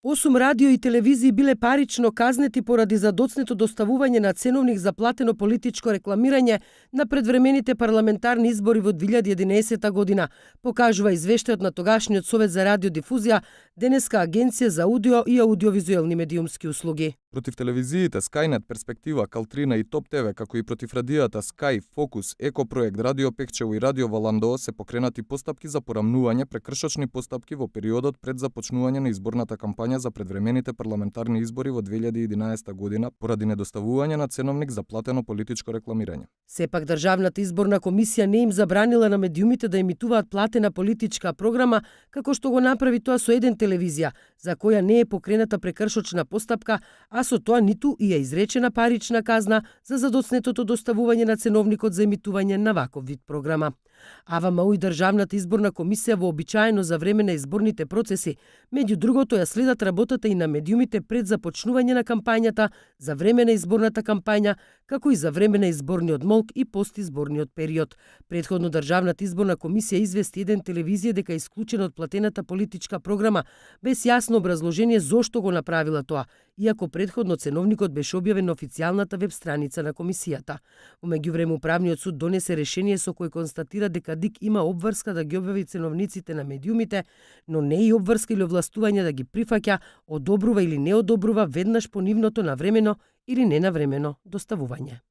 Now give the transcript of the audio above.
8 радио и телевизии биле парично казнети поради задоцнето доставување на ценовник за платено политичко рекламирање на предвремените парламентарни избори во 2011 година, покажува извештајот на тогашниот Совет за радиодифузија, денеска Агенција за аудио и аудиовизуелни медиумски услуги. Против телевизиите Skynet, Перспектива, Калтрина и Топ ТВ, како и против радијата Sky, Фокус, Екопроект, Радио Пекчево и Радио Валандо се покренати постапки за порамнување, прекршочни постапки во периодот пред започнување на изборната кампања за предвремените парламентарни избори во 2011 година поради недоставување на ценовник за платено политичко рекламирање. Сепак Државната изборна комисија не им забранила на медиумите да емитуваат платена политичка програма, како што го направи тоа со еден телевизија, за која не е покрената прекршочна постапка, а со тоа ниту и е изречена парична казна за задоцнетото доставување на ценовникот за емитување на ваков вид програма. АВМУ и Државната изборна комисија вообичаено за време на изборните процеси, меѓу другото ја следат работата и на медиумите пред започнување на кампањата, за време на изборната кампања, како и за време на изборниот молк и постизборниот период. Претходно Државната изборна комисија извести еден телевизија дека е исклучена од платената политичка програма, без јасно образложение зошто го направила тоа, иако претходно ценовникот беше објавен на официјалната веб страница на комисијата. Во меѓувреме управниот суд донесе решение со кое констатира дека ДИК има обврска да ги објави ценовниците на медиумите, но не и обврска или овластување да ги прифаќа, одобрува или не одобрува веднаш по нивното навремено или ненавремено доставување.